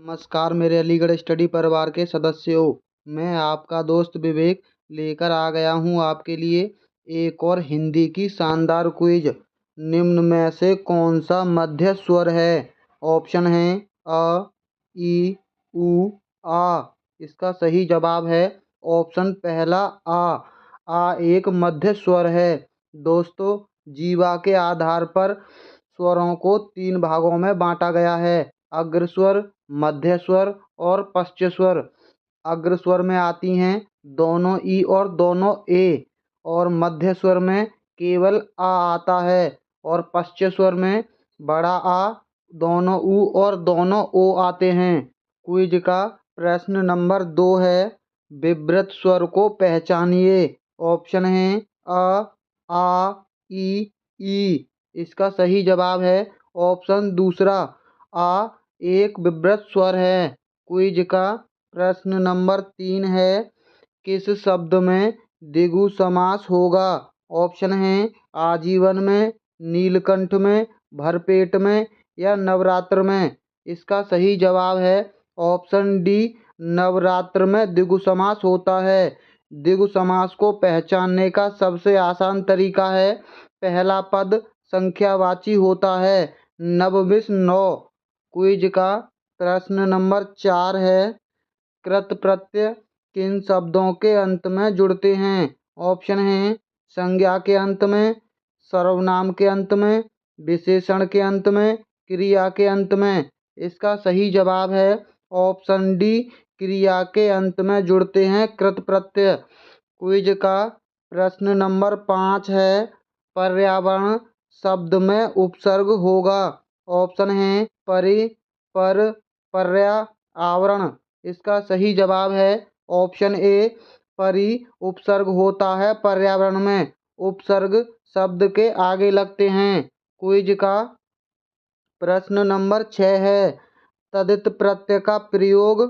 नमस्कार मेरे अलीगढ़ स्टडी परिवार के सदस्यों। मैं आपका दोस्त विवेक लेकर आ गया हूँ आपके लिए एक और हिंदी की शानदार क्विज। निम्न में से कौन सा मध्य स्वर है? ऑप्शन है अ, ई, उ, आ। इसका सही जवाब है ऑप्शन पहला आ। आ एक मध्य स्वर है। दोस्तों, जीवा के आधार पर स्वरों को 3 भागों में बांटा गया है: अग्रस्वर, मध्य स्वर और पश्च स्वर। अग्र स्वर में आती हैं दोनों ई और दोनों ए, और मध्य स्वर में केवल आ आता है, और पश्च स्वर में बड़ा आ, दोनों ऊ और दोनों ओ आते हैं। क्विज का प्रश्न नंबर 2 है, विवृत स्वर को पहचानिए। ऑप्शन है अ, आ, ई। इसका सही जवाब है ऑप्शन दूसरा, आ एक विवृत स्वर है। क्विज का प्रश्न नंबर 3 है, किस शब्द में द्विगु समास होगा? ऑप्शन है आजीवन में, नीलकंठ में, भरपेट में या नवरात्र में। इसका सही जवाब है ऑप्शन डी, नवरात्र में द्विगु समास होता है। द्विगु समास को पहचानने का सबसे आसान तरीका है, पहला पद संख्यावाची होता है, नवमिष 9। क्विज का प्रश्न नंबर 4 है, कृत प्रत्यय किन शब्दों के अंत में जुड़ते हैं? ऑप्शन है संज्ञा के अंत में, सर्वनाम के अंत में, विशेषण के अंत में, क्रिया के अंत में। इसका सही जवाब है ऑप्शन डी, क्रिया के अंत में जुड़ते हैं कृत प्रत्यय। क्विज का प्रश्न नंबर 5 है, पर्यावरण शब्द में उपसर्ग होगा। ऑप्शन है परि, पर, पर्या, आवरण। इसका सही जवाब है ऑप्शन ए, परि उपसर्ग होता है पर्यावरण में। उपसर्ग शब्द के आगे लगते हैं। क्विज का प्रश्न नंबर 6 है, तदित प्रत्यय का प्रयोग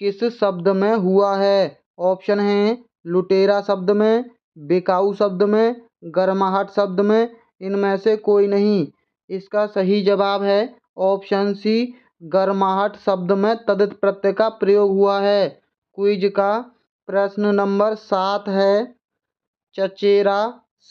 किस शब्द में हुआ है? ऑप्शन है लुटेरा शब्द में, बिकाऊ शब्द में, गर्माहट शब्द में, इनमें से कोई नहीं। इसका सही जवाब है ऑप्शन सी, गर्माहट शब्द में तदित प्रत्यय का प्रयोग हुआ है। क्विज का प्रश्न नंबर 7 है, चचेरा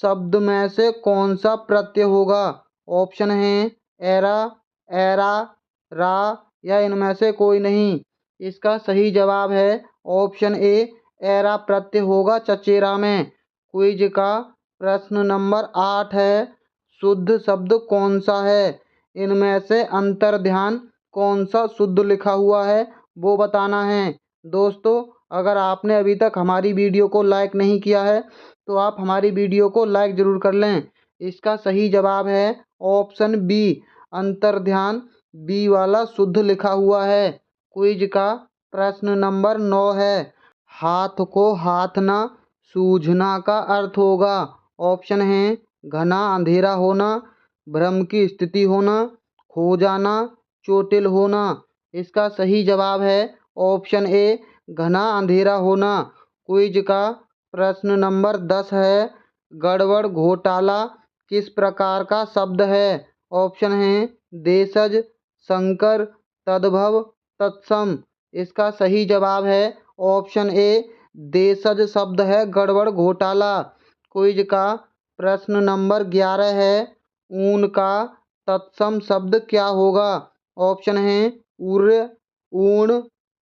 शब्द में से कौन सा प्रत्यय होगा? ऑप्शन है एरा, एरा, रा या इनमें से कोई नहीं। इसका सही जवाब है ऑप्शन ए, एरा प्रत्यय होगा चचेरा में। क्विज का प्रश्न नंबर 8 है, शुद्ध शब्द कौन सा है? इनमें से अंतर्ध्यान कौन सा शुद्ध लिखा हुआ है वो बताना है। दोस्तों, अगर आपने अभी तक हमारी वीडियो को लाइक नहीं किया है तो आप हमारी वीडियो को लाइक ज़रूर कर लें। इसका सही जवाब है ऑप्शन बी, अंतर्ध्यान बी वाला शुद्ध लिखा हुआ है। क्विज का प्रश्न नंबर 9 है, हाथ को हाथ ना सूझना का अर्थ होगा। ऑप्शन है घना अंधेरा होना, भ्रम की स्थिति होना, खो जाना, चोटिल होना। इसका सही जवाब है ऑप्शन ए, घना अंधेरा होना। क्विज का प्रश्न नंबर 10 है, गड़बड़ घोटाला किस प्रकार का शब्द है? ऑप्शन है देशज, संकर, तद्भव, तत्सम। इसका सही जवाब है ऑप्शन ए, देशज शब्द है गड़बड़ घोटाला। क्विज का प्रश्न नंबर 11 है, ऊन का तत्सम शब्द क्या होगा? ऑप्शन है उर्य, ऊण,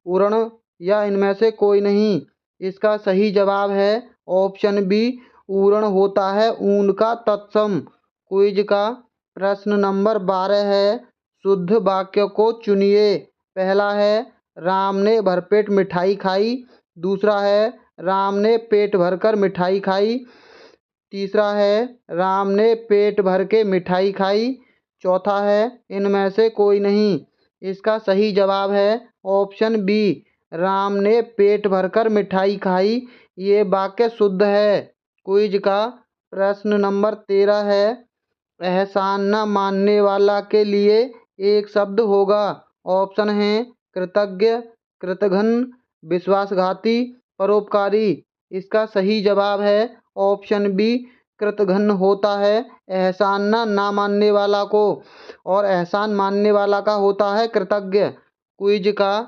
उरण या इनमें से कोई नहीं। इसका सही जवाब है ऑप्शन बी, उरण होता है ऊन का तत्सम। क्विज का प्रश्न नंबर 12 है, शुद्ध वाक्य को चुनिए। पहला है राम ने भरपेट मिठाई खाई, दूसरा है राम ने पेट भरकर मिठाई खाई, तीसरा है राम ने पेट भर के मिठाई खाई, चौथा है इनमें से कोई नहीं। इसका सही जवाब है ऑप्शन बी, राम ने पेट भरकर मिठाई खाई। ये वाक्य शुद्ध है। क्विज का प्रश्न नंबर 13 है, एहसान न मानने वाला के लिए एक शब्द होगा। ऑप्शन है कृतज्ञ, कृतघ्न, विश्वासघाती, परोपकारी। इसका सही जवाब है ऑप्शन बी, कृतघ्न होता है एहसान ना मानने वाला को, और एहसान मानने वाला का होता है कृतज्ञ। क्विज का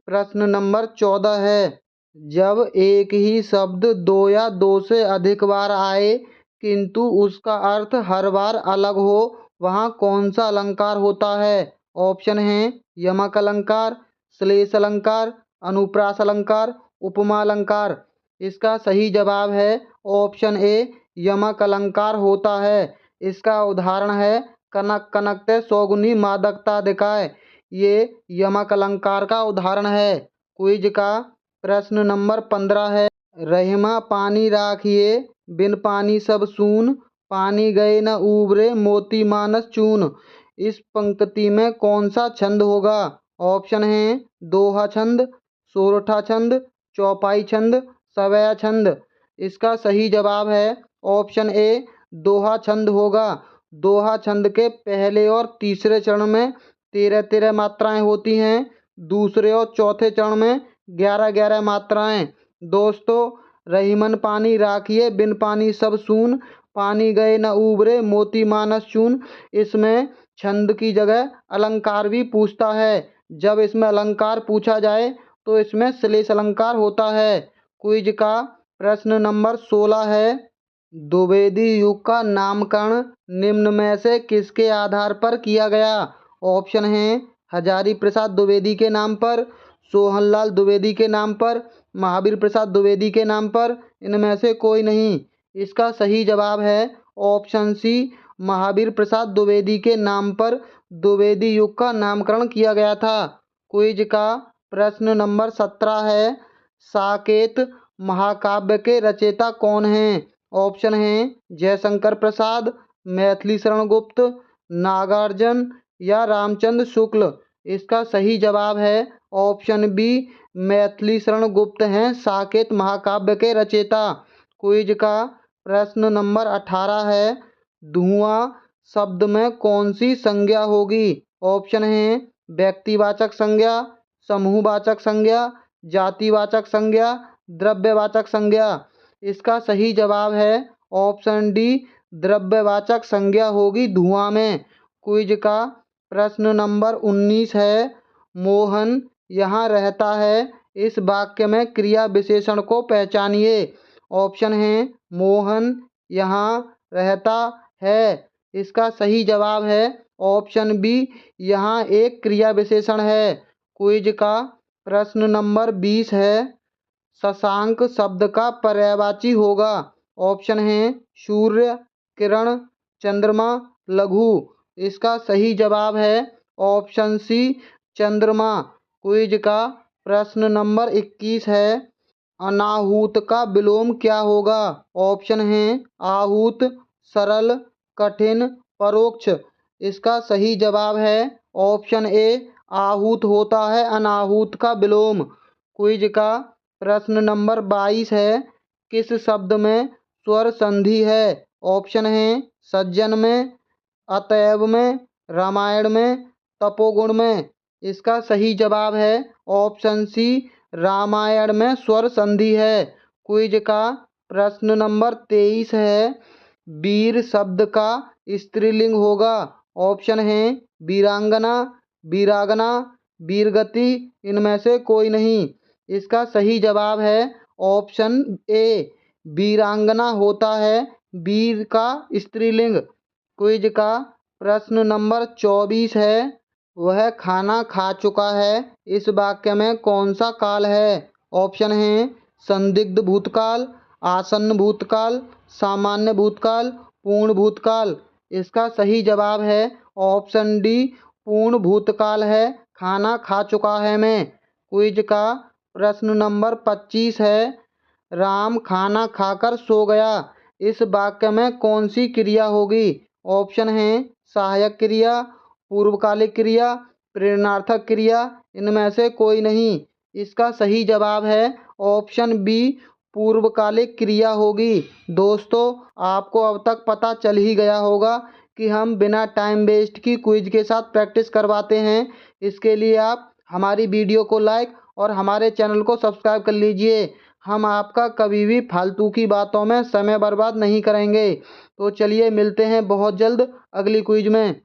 प्रश्न नंबर 14 है, जब एक ही शब्द दो या दो से अधिक बार आए किंतु उसका अर्थ हर बार अलग हो, वहाँ कौन सा अलंकार होता है? ऑप्शन हैं यमक अलंकार, श्लेष अलंकार, अनुप्रास अलंकार, उपमा अलंकार। इसका सही जवाब है ऑप्शन ए, यमक अलंकार होता है। इसका उदाहरण है कनक कनकते सौगुनी मादकता दिखाए, ये यमक अलंकार का उदाहरण है। क्विज का प्रश्न नंबर 15 है, रहीमा पानी राखिए बिन पानी सब सून, पानी गए न उबरे मोती मानस चून। इस पंक्ति में कौन सा छंद होगा? ऑप्शन हैं दोहा छंद, सोरठा छंद, चौपाई छंद, सवैया छंद। इसका सही जवाब है ऑप्शन ए, दोहा छंद होगा। दोहा छंद के पहले और तीसरे चरण में 13-13 मात्राएं होती हैं, दूसरे और चौथे चरण में 11-11 मात्राएं। दोस्तों, रहीमन पानी राखिए बिन पानी सब सून, पानी गए न उबरे मोती मानस चून, इसमें छंद की जगह अलंकार भी पूछता है। जब इसमें अलंकार पूछा जाए तो इसमें श्लेष अलंकार होता है। क्विज का प्रश्न नंबर 16 है, द्विवेदी युग का नामकरण निम्न में से किसके आधार पर किया गया? ऑप्शन हैं हजारी प्रसाद द्विवेदी के नाम पर, सोहनलाल द्विवेदी के नाम पर, महावीर प्रसाद द्विवेदी के नाम पर, इनमें से कोई नहीं। इसका सही जवाब है ऑप्शन सी, महावीर प्रसाद द्विवेदी के नाम पर द्विवेदी युग का नामकरण किया गया था। क्विज का प्रश्न नंबर 17 है, साकेत महाकाव्य के रचयिता कौन हैं? ऑप्शन हैं जयशंकर प्रसाद, मैथिली शरण गुप्त, नागार्जुन या रामचंद्र शुक्ल। इसका सही जवाब है ऑप्शन बी, मैथिली शरण गुप्त हैं साकेत महाकाव्य के रचयिता। क्विज का प्रश्न नंबर 18 है, धुआं शब्द में कौन सी संज्ञा होगी? ऑप्शन हैं व्यक्तिवाचक संज्ञा, समूहवाचक संज्ञा, जातिवाचक संज्ञा, द्रव्यवाचक संज्ञा। इसका सही जवाब है ऑप्शन डी, द्रव्यवाचक संज्ञा होगी धुआं में। क्विज का प्रश्न नंबर 19 है, मोहन यहाँ रहता है, इस वाक्य में क्रिया विशेषण को पहचानिए। ऑप्शन हैं मोहन यहाँ रहता है। इसका सही जवाब है ऑप्शन बी, यहाँ एक क्रिया विशेषण है। क्विज का प्रश्न नंबर 20 है, शशांक शब्द का पर्यायवाची होगा। ऑप्शन हैं सूर्य, किरण, चंद्रमा, लघु। इसका सही जवाब है ऑप्शन सी, चंद्रमा। क्विज का प्रश्न नंबर 21 है, अनाहूत का विलोम क्या होगा? ऑप्शन हैं आहूत, सरल, कठिन, परोक्ष। इसका सही जवाब है ऑप्शन ए, आहूत होता है अनाहूत का विलोम। क्विज का प्रश्न नंबर 22 है, किस शब्द में स्वर संधि है? ऑप्शन हैं सज्जन में, अतएव में, रामायण में, तपोगुण में। इसका सही जवाब है ऑप्शन सी, रामायण में स्वर संधि है। क्विज का प्रश्न नंबर 23 है, वीर शब्द का स्त्रीलिंग होगा। ऑप्शन हैं वीरांगना, वीरागना, वीरगति, इनमें से कोई नहीं। इसका सही जवाब है ऑप्शन ए, वीरांगना होता है वीर का स्त्रीलिंग। क्विज का प्रश्न नंबर 24 है, वह खाना खा चुका है, इस वाक्य में कौन सा काल है? ऑप्शन हैं संदिग्ध भूतकाल, आसन्न भूतकाल, सामान्य भूतकाल, पूर्ण भूतकाल। इसका सही जवाब है ऑप्शन डी, पूर्ण भूतकाल है, खाना खा चुका है मैं। क्विज का प्रश्न नंबर 25 है, राम खाना खाकर सो गया, इस वाक्य में कौन सी क्रिया होगी? ऑप्शन हैं सहायक क्रिया, पूर्वकालिक क्रिया, प्रेरणार्थक क्रिया, इनमें से कोई नहीं। इसका सही जवाब है ऑप्शन बी, पूर्वकालिक क्रिया होगी। दोस्तों, आपको अब तक पता चल ही गया होगा कि हम बिना टाइम वेस्ट की क्विज के साथ प्रैक्टिस करवाते हैं। इसके लिए आप हमारी वीडियो को लाइक और हमारे चैनल को सब्सक्राइब कर लीजिए। हम आपका कभी भी फालतू की बातों में समय बर्बाद नहीं करेंगे। तो चलिए मिलते हैं बहुत जल्द अगली क्विज में।